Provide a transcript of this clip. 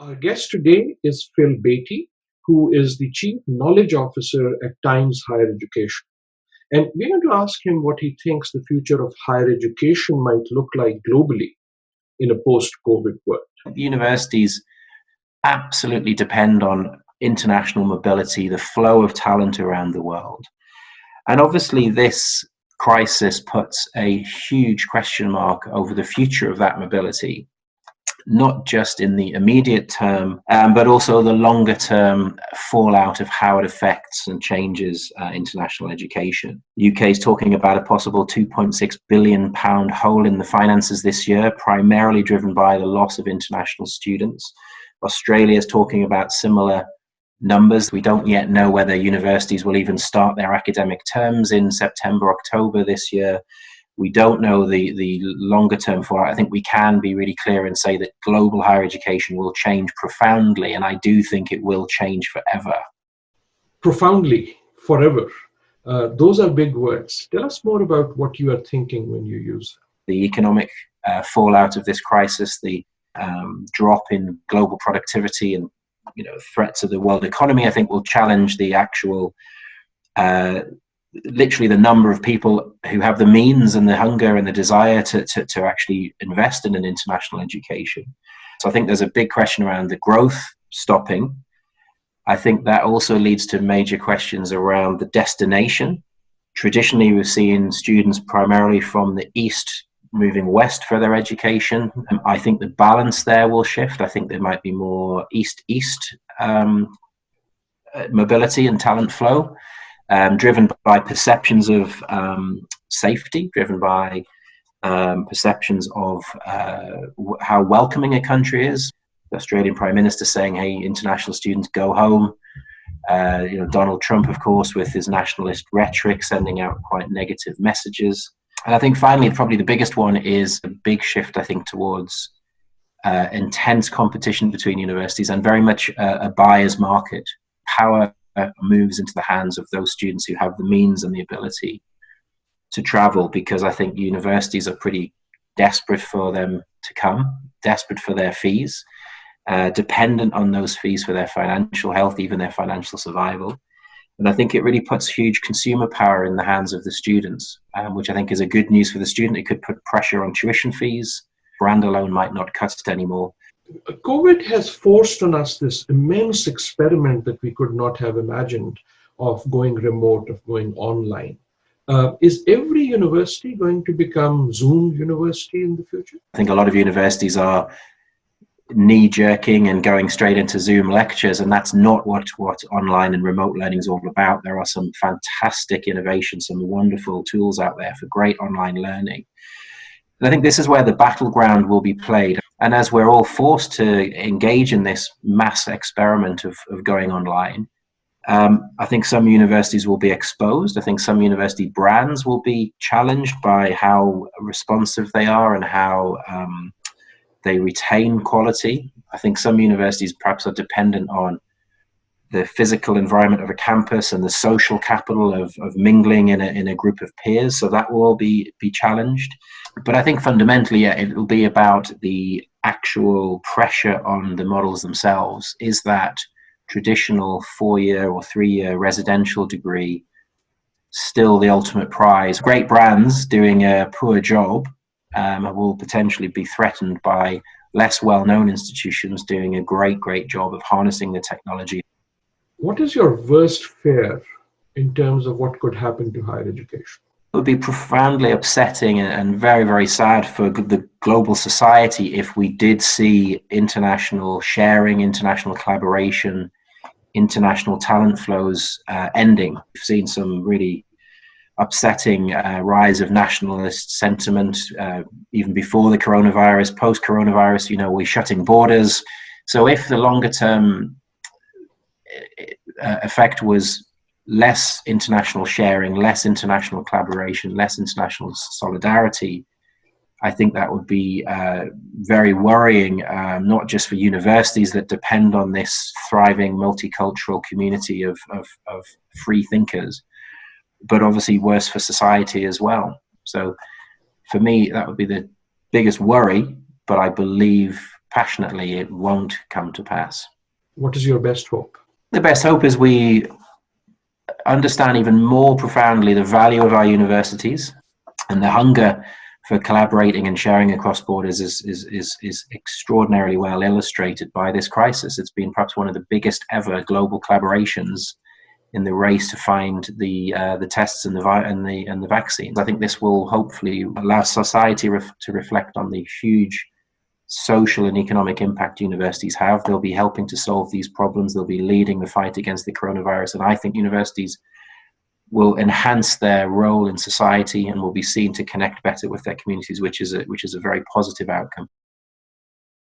Our guest today is Phil Baty, who is the Chief Knowledge Officer at Times Higher Education. And we're going to ask him what he thinks the future of higher education might look like globally in a post COVID world. Universities absolutely depend on international mobility, the flow of talent around the world. And obviously, this crisis puts a huge question mark over the future of that mobility, not just in the immediate term, but also the longer term fallout of how it affects and changes international education. The UK is talking about a possible £2.6 billion hole in the finances this year, primarily driven by the loss of international students. Australia is talking about similar numbers. We don't yet know whether universities will even start their academic terms in September, October this year. We don't know the longer term fallout. I think we can be really clear and say that global higher education will change profoundly, and I do think it will change forever. Profoundly, forever. Those are big words. Tell us more about what you are thinking when you use them. The economic fallout of this crisis, the drop in global productivity and threat to the world economy, I think will challenge the actual literally the number of people who have the means and the hunger and the desire to actually invest in an international education. So I think there's a big question around the growth stopping. I think that also leads to major questions around the destination. Traditionally, we've seen students primarily from the East moving west for their education. I think the balance there will shift. I think there might be more East-East mobility and talent flow. Driven by perceptions of safety, driven by perceptions of how welcoming a country is. The Australian Prime Minister saying, hey, international students, go home. Donald Trump, of course, with his nationalist rhetoric, sending out quite negative messages. And I think finally, probably the biggest one is a big shift, I think, towards intense competition between universities and very much a buyer's market. Power moves into the hands of those students who have the means and the ability to travel, because I think universities are pretty desperate for them to come, desperate for their fees, dependent on those fees for their financial health, even their financial survival. And I think it really puts huge consumer power in the hands of the students, which I think is a good news for the student. It could put pressure on tuition fees. Brand alone might not cut it anymore. COVID has forced on us this immense experiment that we could not have imagined of going remote, of going online. Is every university going to become Zoom university in the future? I think a lot of universities are knee-jerking and going straight into Zoom lectures, and that's not what online and remote learning is all about. There are some fantastic innovations, some wonderful tools out there for great online learning. And I think this is where the battleground will be played. And as we're all forced to engage in this mass experiment of going online, I think some universities will be exposed. I think some university brands will be challenged by how responsive they are and how they retain quality. I think some universities perhaps are dependent on the physical environment of a campus and the social capital of mingling in a group of peers. So that will all be challenged. But I think fundamentally, it will be about the actual pressure on the models themselves. Is that traditional 4-year or 3-year residential degree still the ultimate prize? Great brands doing a poor job will potentially be threatened by less well-known institutions doing a great job of harnessing the technology. What is your worst fear in terms of what could happen to higher education? It would be profoundly upsetting and very sad for the global society if we did see international sharing, international collaboration, international talent flows ending. We've seen some really upsetting rise of nationalist sentiment even before the coronavirus, post-coronavirus, we're shutting borders. So if the longer term effect was less international sharing, less international collaboration, less international solidarity, I think that would be very worrying, not just for universities that depend on this thriving multicultural community of free thinkers, but obviously worse for society as well. So for me, that would be the biggest worry, but I believe passionately it won't come to pass. What is your best hope? The best hope is we understand even more profoundly the value of our universities, and the hunger for collaborating and sharing across borders is extraordinarily well illustrated by this crisis. It's been perhaps one of the biggest ever global collaborations in the race to find the tests and the vaccines. I think this will hopefully allow society to reflect on the huge social and economic impact universities have. They'll be helping to solve these problems. They'll be leading the fight against the coronavirus. And I think universities will enhance their role in society and will be seen to connect better with their communities, which is a very positive outcome.